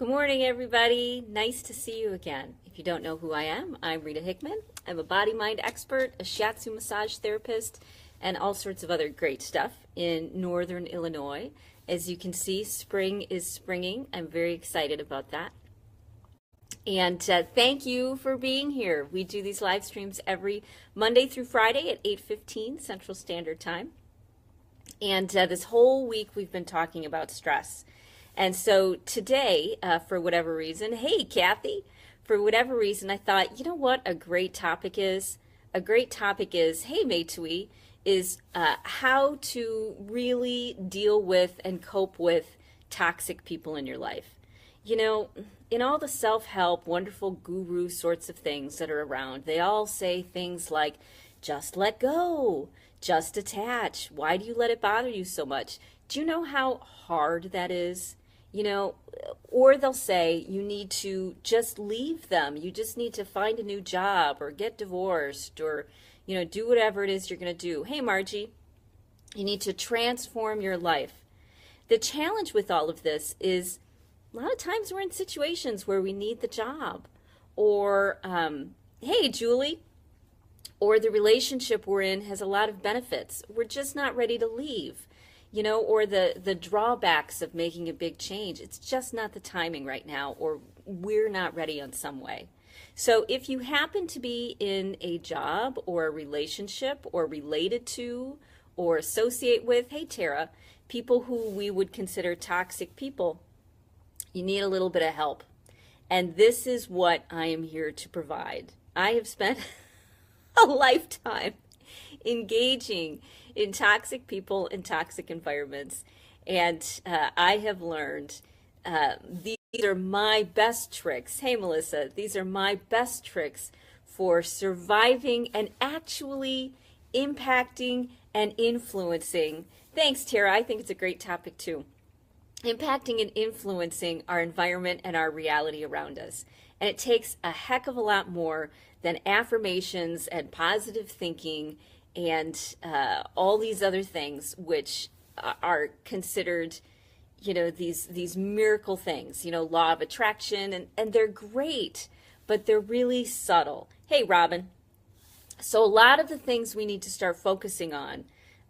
Good morning, everybody. Nice to see you again. If you don't know who I am, I'm Rita Hickman. I'm a body-mind expert, a shiatsu massage therapist, and all sorts of other great stuff in Northern Illinois. As you can see, spring is springing. I'm very excited about that. And thank you for being here. We do these live streams every Monday through Friday at 8:15 Central Standard Time. And this whole week we've been talking about stress. And so today, for whatever reason, hey, Kathy, for whatever reason, I thought, you know what a great topic is? A great topic is, hey, Meitui, is how to really deal with and cope with toxic people in your life. You know, in all the self-help, wonderful guru sorts of things that are around, they all say things like, just let go, just detach. Why do you let it bother you so much? Do you know how hard that is? You know, or they'll say you need to just leave them. You just need to find a new job or get divorced or, you know, do whatever it is you're going to do. Hey, Margie, you need to transform your life. The challenge with all of this is a lot of times we're in situations where we need the job or, hey, Julie, or the relationship we're in has a lot of benefits. We're just not ready to leave. You know, or the drawbacks of making a big change. It's just not the timing right now, or we're not ready in some way. So if you happen to be in a job or a relationship or related to or associate with, hey, Tara, people who we would consider toxic people, you need a little bit of help. And this is what I am here to provide. I have spent a lifetime engaging in toxic people and toxic environments. And I have learned these are my best tricks. Hey, Melissa, these are my best tricks for surviving and actually impacting and influencing. Thanks, Tara. I think it's a great topic, too. Impacting and influencing our environment and our reality around us. And it takes a heck of a lot more than affirmations and positive thinking and all these other things which are considered, you know, these miracle things, you know, law of attraction, and they're great, but they're really subtle. Hey, Robin. So a lot of the things we need to start focusing on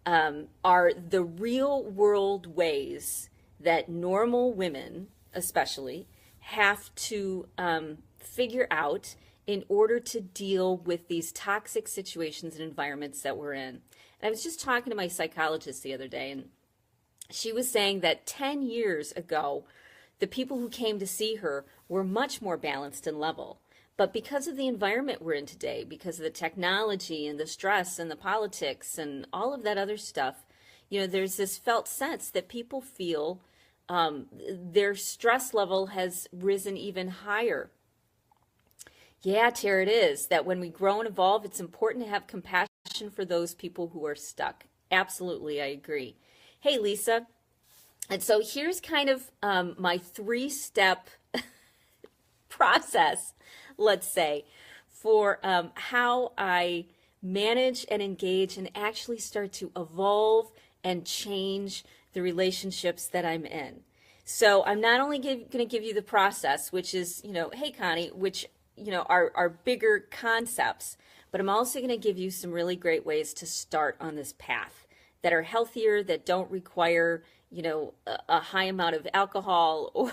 are the real world ways that normal women, especially, have to figure out in order to deal with these toxic situations and environments that we're in. And I was just talking to my psychologist the other day, and she was saying that 10 years ago, the people who came to see her were much more balanced and level. But because of the environment we're in today, because of the technology and the stress and the politics and all of that other stuff, you know, there's this felt sense that people feel their stress level has risen even higher. Yeah, Tara, it is that when we grow and evolve, it's important to have compassion for those people who are stuck. Absolutely, I agree. Hey, Lisa. And so here's kind of my three-step process, let's say, for how I manage and engage and actually start to evolve and change the relationships that I'm in. So I'm not only going to give you the process, which is, you know, hey, Connie, which you know, are bigger concepts, but I'm also going to give you some really great ways to start on this path that are healthier, that don't require, you know, a high amount of alcohol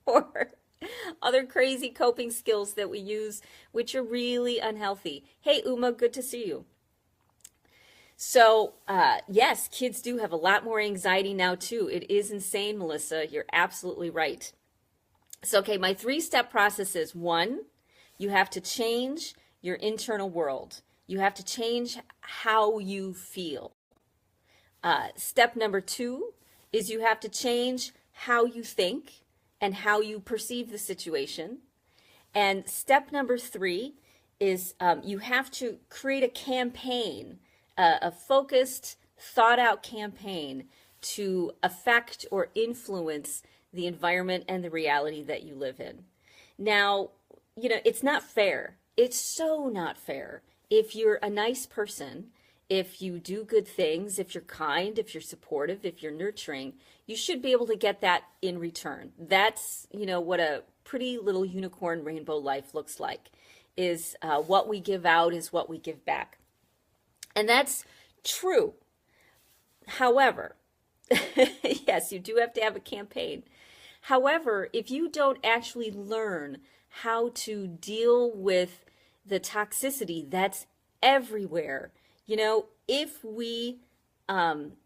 or other crazy coping skills that we use, which are really unhealthy. Hey, Uma, good to see you. So, yes, kids do have a lot more anxiety now, too. It is insane, Melissa. You're absolutely right. So, okay, my three-step process is, one, you have to change your internal world. You have to change how you feel. Step number two is you have to change how you think and how you perceive the situation. And step number three is you have to create a campaign, a focused, thought-out campaign to affect or influence the environment and the reality that you live in. Now, you know, it's not fair. It's so not fair if you're a nice person if you do good things, if you're kind, if you're supportive, if you're nurturing, you should be able to get that in return. That's, what a pretty little unicorn rainbow life looks like, is what we give out is what we give back. And that's true. However, yes, you do have to have a campaign. However, if you don't actually learn how to deal with the toxicity that's everywhere, if we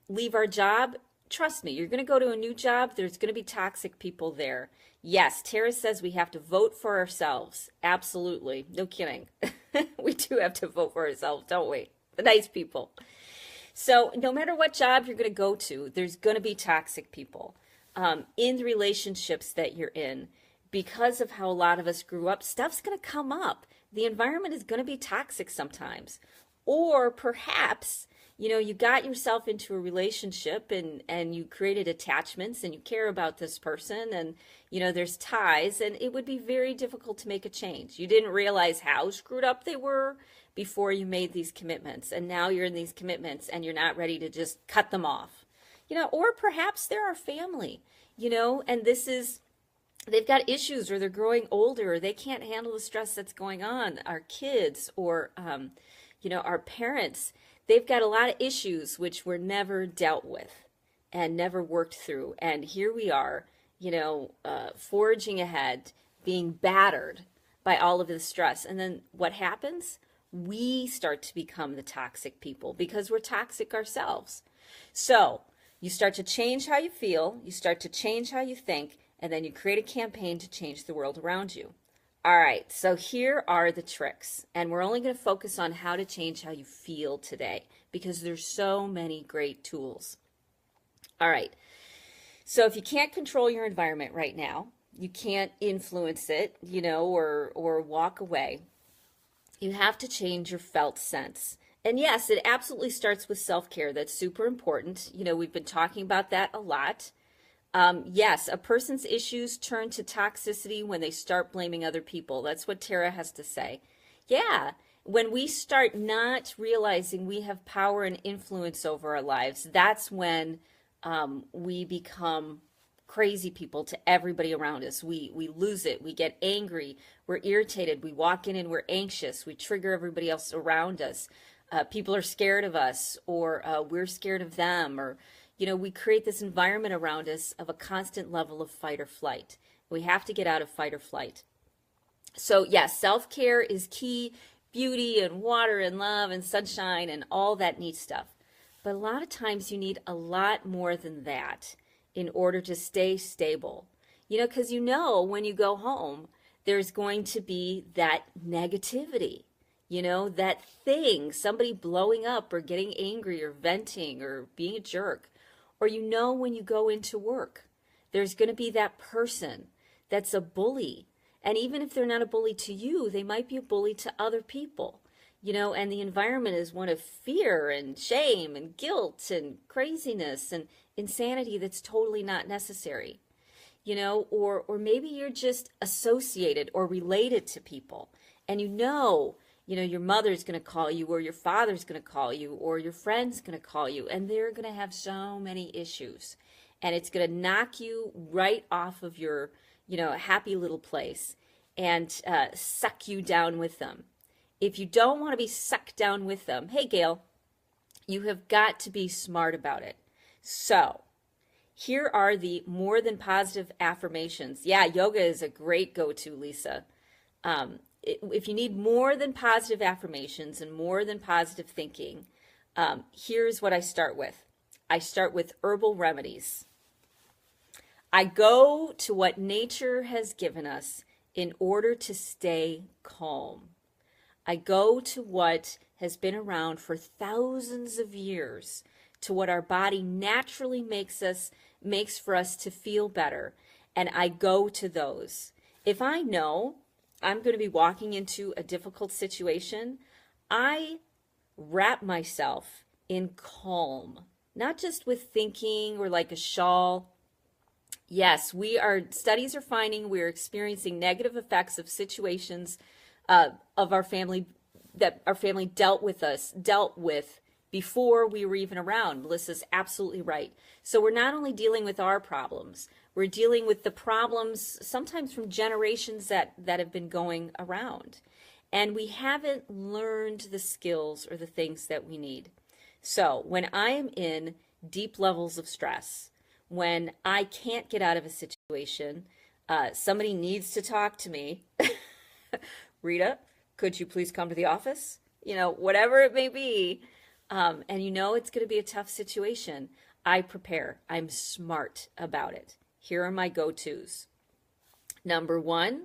leave our job, trust me, you're going to go to a new job, there's going to be toxic people there. Yes, Tara says we have to vote for ourselves. Absolutely. No kidding. We do have to vote for ourselves, don't we? The nice people. So no matter what job you're going to go to, there's going to be toxic people in the relationships that you're in. Because of how a lot of us grew up, stuff's going to come up. The environment is going to be toxic sometimes. Or perhaps, you got yourself into a relationship and you created attachments and you care about this person and, there's ties, and it would be very difficult to make a change. You didn't realize how screwed up they were before you made these commitments. And now you're in these commitments and you're not ready to just cut them off. Or perhaps they're our family, and they've got issues, or they're growing older, or they can't handle the stress that's going on. Our kids or, our parents, they've got a lot of issues which were never dealt with and never worked through. And here we are, forging ahead, being battered by all of this stress. And then what happens? We start to become the toxic people because we're toxic ourselves. So you start to change how you feel, you start to change how you think, and then you create a campaign to change the world around you. All right, so here are the tricks, and we're only going to focus on how to change how you feel today because there's so many great tools. All right, so if you can't control your environment right now, you can't influence it, or walk away, you have to change your felt sense. And yes, it absolutely starts with self-care. That's super important. We've been talking about that a lot. Yes, a person's issues turn to toxicity when they start blaming other people. That's what Tara has to say. Yeah, when we start not realizing we have power and influence over our lives, that's when we become crazy people to everybody around us. We lose it. We get angry. We're irritated. We walk in and we're anxious. We trigger everybody else around us. People are scared of us, or we're scared of them, or we create this environment around us of a constant level of fight or flight. We have to get out of fight or flight. So yes, self-care is key. Beauty and water and love and sunshine and all that neat stuff. But a lot of times you need a lot more than that in order to stay stable. Because when you go home, there's going to be that negativity. That thing, somebody blowing up or getting angry or venting or being a jerk. Or when you go into work, there's going to be that person that's a bully. And even if they're not a bully to you, they might be a bully to other people. And the environment is one of fear and shame and guilt and craziness and insanity that's totally not necessary. Or maybe you're just associated or related to people. And your mother's going to call you, or your father's going to call you, or your friend's going to call you, and they're going to have so many issues. And it's going to knock you right off of your, happy little place and suck you down with them. If you don't want to be sucked down with them, hey, Gail, you have got to be smart about it. So here are the more than positive affirmations. Yeah, yoga is a great go-to, Lisa. If you need more than positive affirmations and more than positive thinking, here's what I start with. I start with herbal remedies. I go to what nature has given us in order to stay calm. I go to what has been around for thousands of years, to what our body naturally makes for us to feel better, and I go to those. If I know I'm going to be walking into a difficult situation, I wrap myself in calm, not just with thinking or like a shawl. Yes, studies are finding we're experiencing negative effects of situations of our family that our family dealt with before we were even around. Melissa's absolutely right. So we're not only dealing with our problems, we're dealing with the problems sometimes from generations that have been going around. And we haven't learned the skills or the things that we need. So when I am in deep levels of stress, when I can't get out of a situation, somebody needs to talk to me. Rita, could you please come to the office? Whatever it may be. And it's going to be a tough situation. I prepare. I'm smart about it. Here are my go-tos. Number one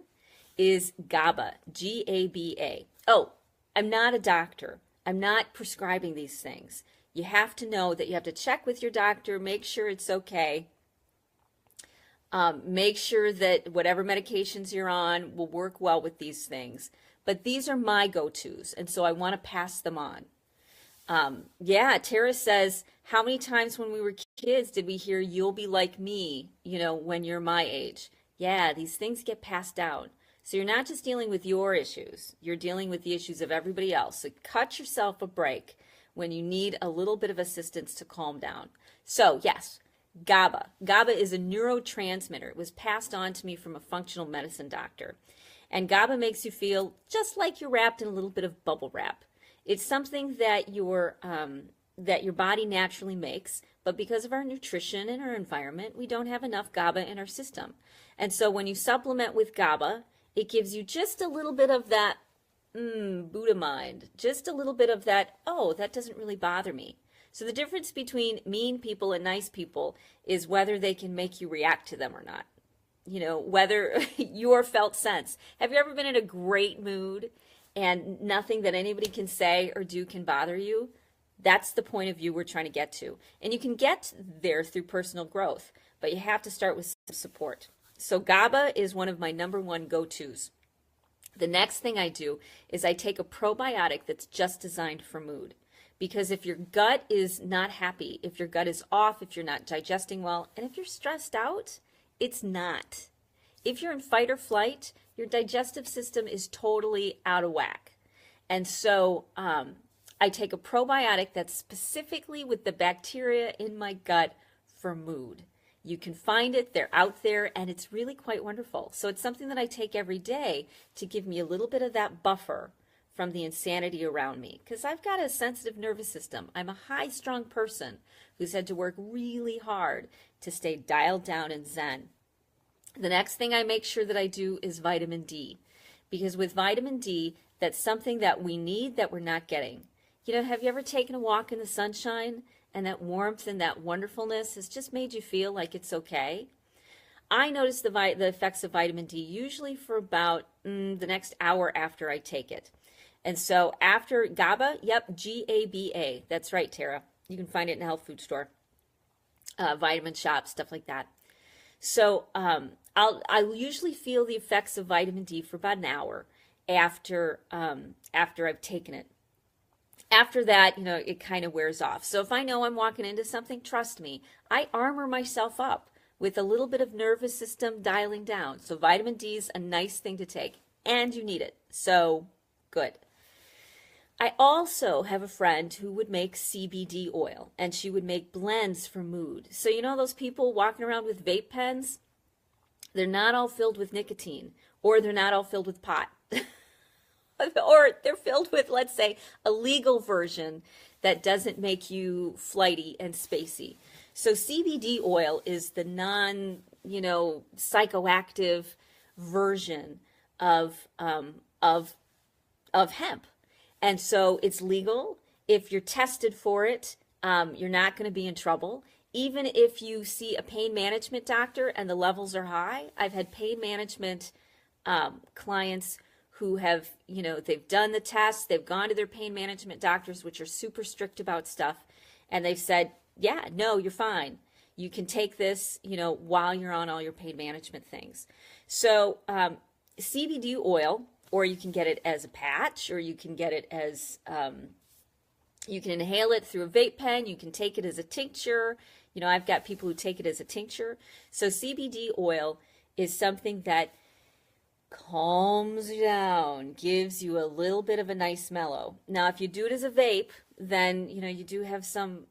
is GABA, G-A-B-A. Oh, I'm not a doctor. I'm not prescribing these things. You have to know that you have to check with your doctor, make sure it's okay. Make sure that whatever medications you're on will work well with these things. But these are my go-tos, and so I want to pass them on. Tara says, how many times when we were kids did we hear you'll be like me, when you're my age? Yeah, these things get passed down. So you're not just dealing with your issues, you're dealing with the issues of everybody else. So cut yourself a break when you need a little bit of assistance to calm down. So yes, GABA. GABA is a neurotransmitter. It was passed on to me from a functional medicine doctor. And GABA makes you feel just like you're wrapped in a little bit of bubble wrap. It's something that your body naturally makes, but because of our nutrition and our environment, we don't have enough GABA in our system. And so when you supplement with GABA, it gives you just a little bit of that Buddha mind, just a little bit of that, oh, that doesn't really bother me. So the difference between mean people and nice people is whether they can make you react to them or not. Whether your felt sense. Have you ever been in a great mood and nothing that anybody can say or do can bother you? That's the point of view we're trying to get to. And you can get there through personal growth, but you have to start with some support. So GABA is one of my number one go-tos. The next thing I do is I take a probiotic that's just designed for mood. Because if your gut is not happy, if your gut is off, if you're not digesting well, and if you're stressed out, it's not. If you're in fight or flight, your digestive system is totally out of whack. And so I take a probiotic that's specifically with the bacteria in my gut for mood. You can find it, they're out there, and it's really quite wonderful. So it's something that I take every day to give me a little bit of that buffer from the insanity around me. Because I've got a sensitive nervous system. I'm a high-strung person who's had to work really hard to stay dialed down and zen. The next thing I make sure that I do is vitamin D. Because with vitamin D, that's something that we need that we're not getting. Have you ever taken a walk in the sunshine and that warmth and that wonderfulness has just made you feel like it's okay? I notice the effects of vitamin D usually for about the next hour after I take it. And so after GABA, yep, G-A-B-A. That's right, Tara. You can find it in a health food store, vitamin shop, stuff like that. So I'll usually feel the effects of vitamin D for about an hour after I've taken it. After that, it kind of wears off. So if I know I'm walking into something, trust me, I armor myself up with a little bit of nervous system dialing down. So vitamin D is a nice thing to take, and you need it. So good. I also have a friend who would make CBD oil, and she would make blends for mood. So those people walking around with vape pens? They're not all filled with nicotine, or they're not all filled with pot. Or they're filled with, let's say, a legal version that doesn't make you flighty and spacey. So CBD oil is the psychoactive version of hemp. And so it's legal. If you're tested for it, you're not going to be in trouble. Even if you see a pain management doctor and the levels are high, I've had pain management clients who have, they've done the tests, they've gone to their pain management doctors, which are super strict about stuff, and they've said, yeah, no, you're fine. You can take this, while you're on all your pain management things. So CBD oil, or you can get it as a patch, or you can get it as, you can inhale it through a vape pen, you can take it as a tincture. I've got people who take it as a tincture. So CBD oil is something that calms you down, gives you a little bit of a nice mellow. Now, if you do it as a vape, then, you do have some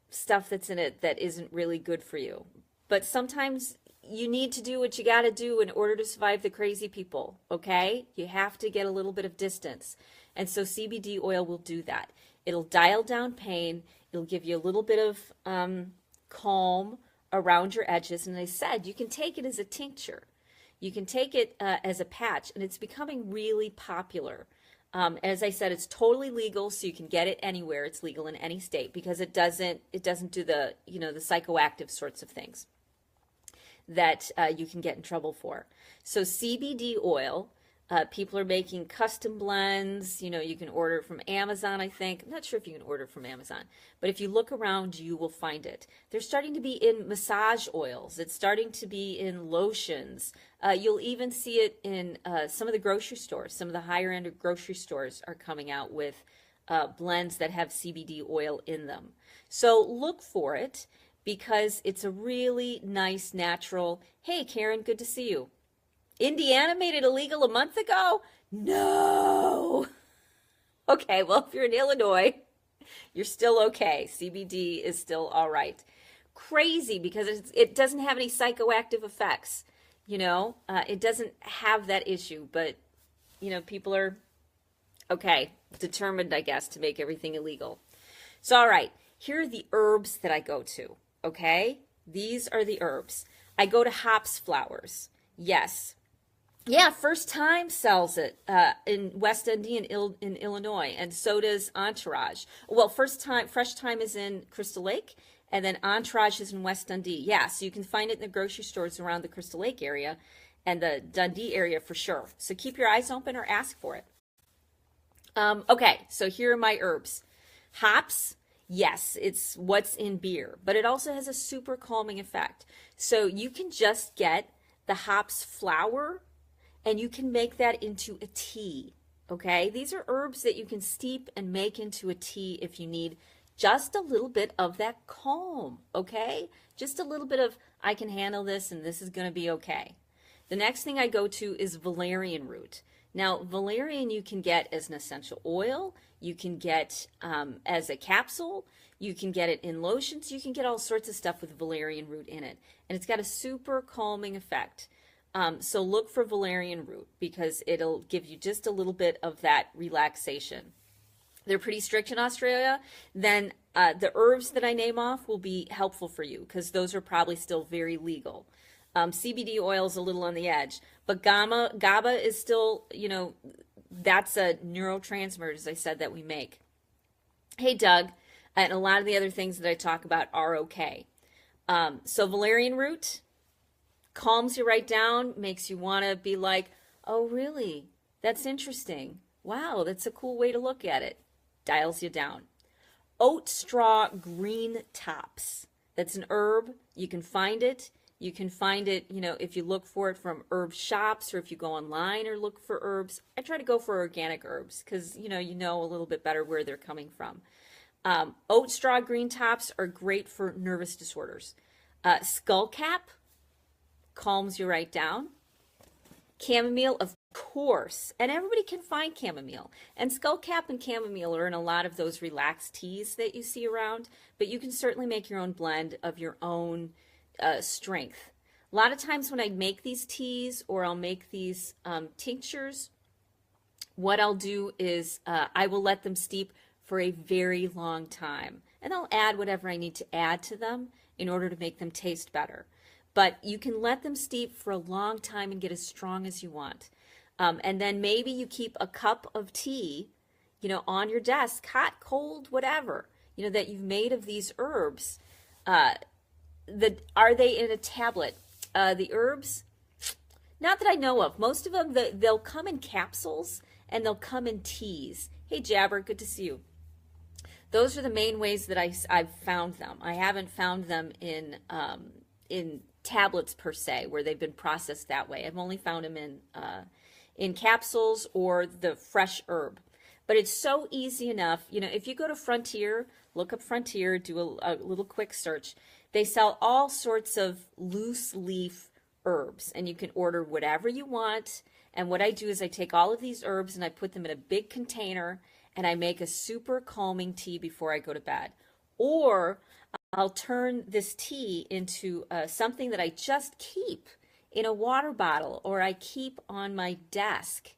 stuff that's in it that isn't really good for you. But sometimes you need to do what you got to do in order to survive the crazy people, okay? You have to get a little bit of distance. And so CBD oil will do that. It'll dial down pain. It'll give you a little bit of calm around your edges. And I said, you can take it as a tincture. You can take it as a patch, and it's becoming really popular. As I said, it's totally legal, so you can get it anywhere. It's legal in any state because it doesn't do the the psychoactive sorts of things that you can get in trouble for. So CBD oil, people are making custom blends. You can order from Amazon, I think. I'm not sure if you can order from Amazon, but if you look around, you will find it. They're starting to be in massage oils. It's starting to be in lotions. You'll even see it in some of the grocery stores. Some of the higher end grocery stores are coming out with blends that have CBD oil in them. So look for it because it's a really nice, natural, hey, Karen, good to see you. Indiana made it illegal a month ago? No. Okay, well, if you're in Illinois, you're still okay. CBD is still all right. Crazy because it doesn't have any psychoactive effects. It doesn't have that issue, but, people are, okay, determined, I guess, to make everything illegal. So, all right, here are the herbs that I go to, okay? These are the herbs. I go to Hops Flowers. Yes. Yeah, First Time sells it in West Indy in Illinois, and so does Entourage. Well, Fresh Time is in Crystal Lake, and then Entourage is in West Dundee. Yeah, so you can find it in the grocery stores around the Crystal Lake area and the Dundee area for sure. So keep your eyes open or ask for it. Okay, so here are my herbs. Hops, yes, it's what's in beer, but it also has a super calming effect. So you can just get the hops flower and you can make that into a tea, okay? These are herbs that you can steep and make into a tea if you need just a little bit of that calm, okay? Just a little bit of, I can handle this and this is going to be okay. The next thing I go to is valerian root. Now, valerian you can get as an essential oil, you can get as a capsule, you can get it in lotions, you can get all sorts of stuff with valerian root in it. And it's got a super calming effect. So look for valerian root because it'll give you just a little bit of that relaxation. They're pretty strict in Australia. Then the herbs that I name off will be helpful for you because those are probably still very legal. CBD oil is a little on the edge, but GABA is still, that's a neurotransmitter, as I said, that we make. Hey, Doug, and a lot of the other things that I talk about are okay. So valerian root calms you right down, makes you want to be like, oh, really? That's interesting. Wow, that's a cool way to look at it. Dials you down. Oat straw green tops. That's an herb. You can find it. You can find it, if you look for it from herb shops or if you go online or look for herbs. I try to go for organic herbs because, you know a little bit better where they're coming from. Oat straw green tops are great for nervous disorders. Skullcap calms you right down. Chamomile, of course, and everybody can find chamomile. And skullcap and chamomile are in a lot of those relaxed teas that you see around, but you can certainly make your own blend of your own strength. A lot of times when I make these teas or I'll make these tinctures, what I'll do is I will let them steep for a very long time. And I'll add whatever I need to add to them in order to make them taste better. But you can let them steep for a long time and get as strong as you want. And then maybe you keep a cup of tea, on your desk, hot, cold, whatever, that you've made of these herbs. Are they in a tablet? The herbs, not that I know of. Most of them, they'll come in capsules and they'll come in teas. Hey, Jabber, good to see you. Those are the main ways that I've found them. I haven't found them in tablets per se, where they've been processed that way. I've only found them in capsules or the fresh herb. But it's so easy enough. If you go to Frontier, look up Frontier, do a little quick search. They sell all sorts of loose leaf herbs, and you can order whatever you want. And what I do is I take all of these herbs and I put them in a big container, and I make a super calming tea before I go to bed. Or I'll turn this tea into something that I just keep in a water bottle, or I keep on my desk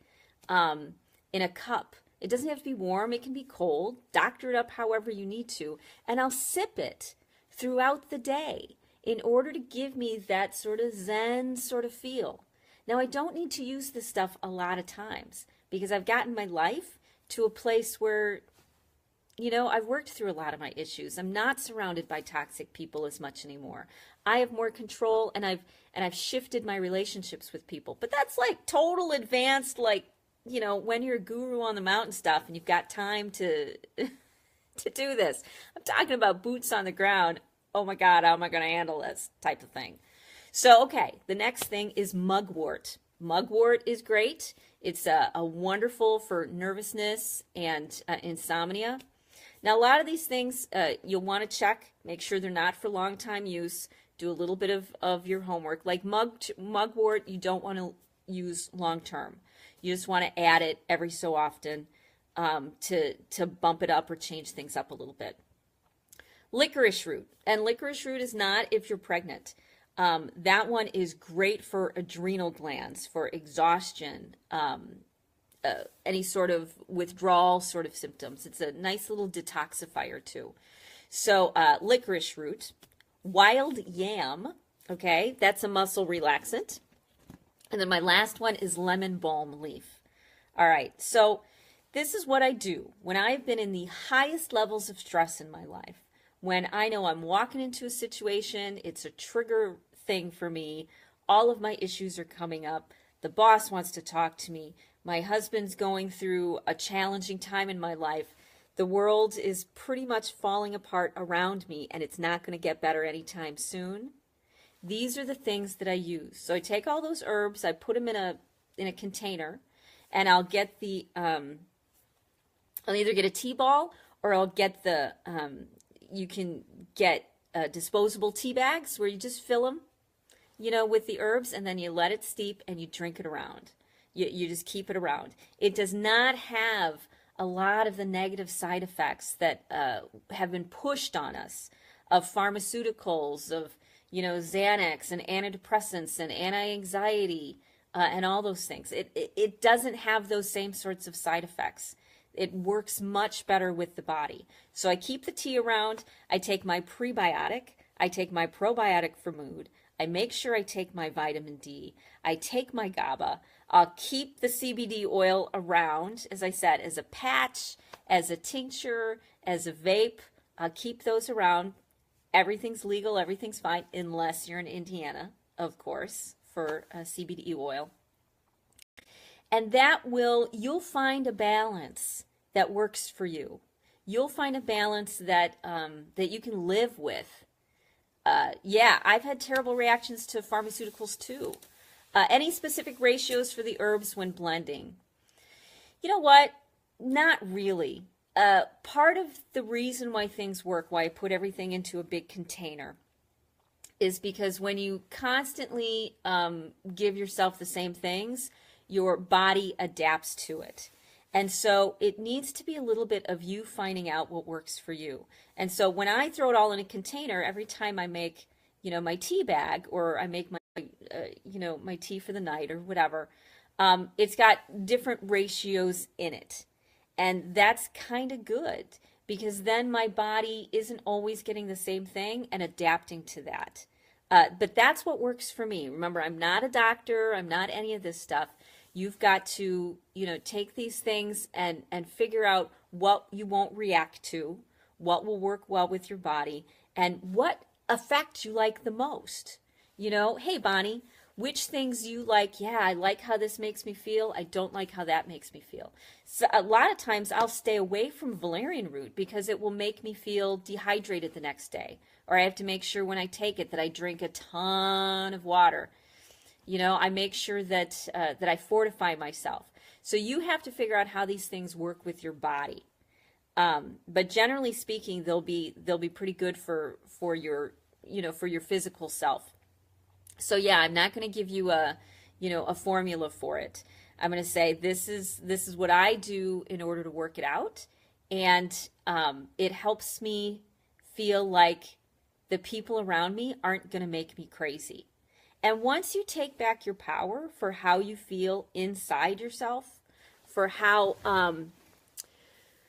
in a cup. It doesn't have to be warm, it can be cold. Doctor it up however you need to. And I'll sip it throughout the day in order to give me that sort of Zen sort of feel. Now, I don't need to use this stuff a lot of times because I've gotten my life to a place where, I've worked through a lot of my issues. I'm not surrounded by toxic people as much anymore. I have more control, and I've shifted my relationships with people. But that's like total advanced, like, when you're a guru on the mountain stuff and you've got time to to do this. I'm talking about boots on the ground. Oh my God, how am I going to handle this type of thing? So, okay, the next thing is mugwort. Mugwort is great. It's a wonderful for nervousness and insomnia. Now, a lot of these things you'll want to check, make sure they're not for long time use. Do a little bit of your homework. Like mugwort, you don't want to use long term. You just want to add it every so often to bump it up or change things up a little bit. Licorice root. And licorice root is not if you're pregnant. That one is great for adrenal glands, for exhaustion, any sort of withdrawal sort of symptoms. It's a nice little detoxifier too. So licorice root, wild yam, okay, that's a muscle relaxant. And then my last one is lemon balm leaf. All right, so this is what I do when I've been in the highest levels of stress in my life. When I know I'm walking into a situation, it's a trigger thing for me, all of my issues are coming up, the boss wants to talk to me, my husband's going through a challenging time in my life, the world is pretty much falling apart around me, and it's not going to get better anytime soon. These are the things that I use. So I take all those herbs, I put them in a container, and I'll get I'll either get a tea ball, or I'll get you can get disposable tea bags where you just fill them, with the herbs, and then you let it steep and you drink it around. You just keep it around. It does not have a lot of the negative side effects that have been pushed on us of pharmaceuticals, of Xanax and antidepressants and anti-anxiety and all those things. It doesn't have those same sorts of side effects. It works much better with the body. So I keep the tea around. I take my prebiotic. I take my probiotic for mood. I make sure I take my vitamin D. I take my GABA. I'll keep the CBD oil around, as I said, as a patch, as a tincture, as a vape. I'll keep those around. Everything's legal, everything's fine, unless you're in Indiana, of course, for CBD oil. And you'll find a balance that works for you. You'll find a balance that you can live with. I've had terrible reactions to pharmaceuticals too. Any specific ratios for the herbs when blending? You know what? Not really. Part of the reason why things work, why I put everything into a big container, is because when you constantly give yourself the same things, your body adapts to it. And so it needs to be a little bit of you finding out what works for you. And so when I throw it all in a container, every time I make, my tea bag, or I make my, my tea for the night or whatever, it's got different ratios in it. And that's kind of good, because then my body isn't always getting the same thing and adapting to that. But that's what works for me. Remember, I'm not a doctor. I'm not any of this stuff. You've got to, take these things and figure out what you won't react to, what will work well with your body, and what effect you like the most. Hey, Bonnie, which things you like? Yeah, I like how this makes me feel. I don't like how that makes me feel. So a lot of times I'll stay away from valerian root because it will make me feel dehydrated the next day. Or I have to make sure when I take it that I drink a ton of water. I make sure that that I fortify myself. So you have to figure out how these things work with your body. But generally speaking, they'll be pretty good for your for your physical self. So yeah, I'm not going to give you a formula for it. I'm going to say, this is what I do in order to work it out. And it helps me feel like the people around me aren't going to make me crazy. And once you take back your power for how you feel inside yourself, for how,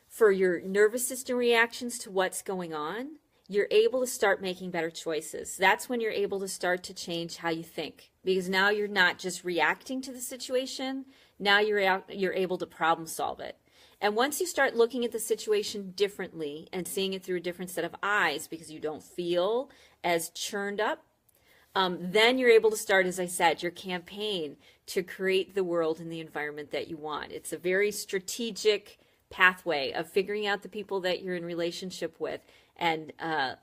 for your nervous system reactions to what's going on, you're able to start making better choices. That's when you're able to start to change how you think, because now you're not just reacting to the situation. Now you're able to problem solve it. And once you start looking at the situation differently and seeing it through a different set of eyes, because you don't feel as churned up, then you're able to start, as I said, your campaign to create the world and the environment that you want. It's a very strategic pathway of figuring out the people that you're in relationship with and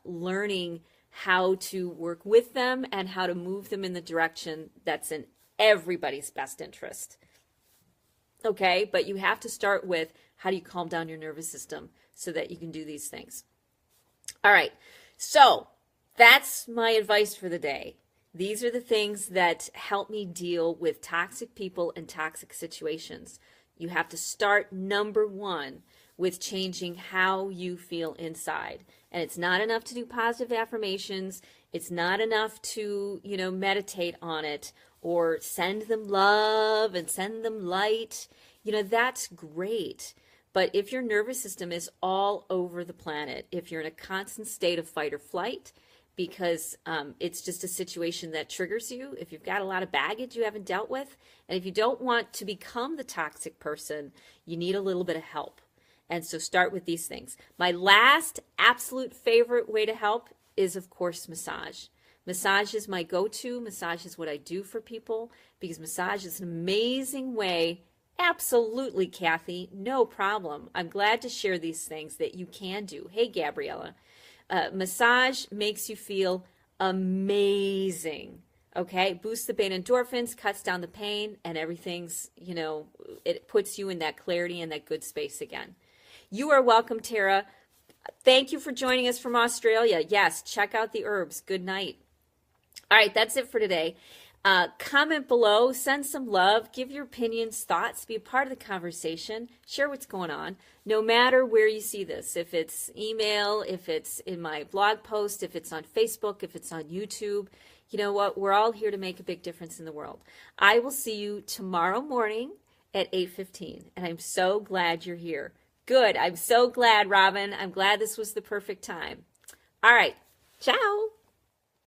learning how to work with them and how to move them in the direction that's in everybody's best interest. Okay, but you have to start with, how do you calm down your nervous system so that you can do these things? All right, so that's my advice for the day. These are the things that help me deal with toxic people and toxic situations. You have to start, number one, with changing how you feel inside. And it's not enough to do positive affirmations. It's not enough to, meditate on it or send them love and send them light. That's great. But if your nervous system is all over the planet, if you're in a constant state of fight or flight, because it's just a situation that triggers you, if you've got a lot of baggage you haven't dealt with, and if you don't want to become the toxic person, you need a little bit of help. And so start with these things. My last absolute favorite way to help is, of course, massage. Massage is my go-to. Massage is what I do for people, because massage is an amazing way. Absolutely, Kathy, no problem. I'm glad to share these things that you can do. Hey, Gabriella. Massage makes you feel amazing. Okay, boosts the brain endorphins, cuts down the pain, and everything's, it puts you in that clarity and that good space again. You are welcome, Tara. Thank you for joining us from Australia. Yes, check out the herbs. Good night. All right, that's it for today. Comment below, send some love, give your opinions, thoughts, be a part of the conversation, share what's going on, no matter where you see this. If it's email, if it's in my blog post, if it's on Facebook, if it's on YouTube, you know what? We're all here to make a big difference in the world. I will see you tomorrow morning at 8:15, and I'm so glad you're here. Good. I'm so glad, Robin. I'm glad this was the perfect time. All right. Ciao.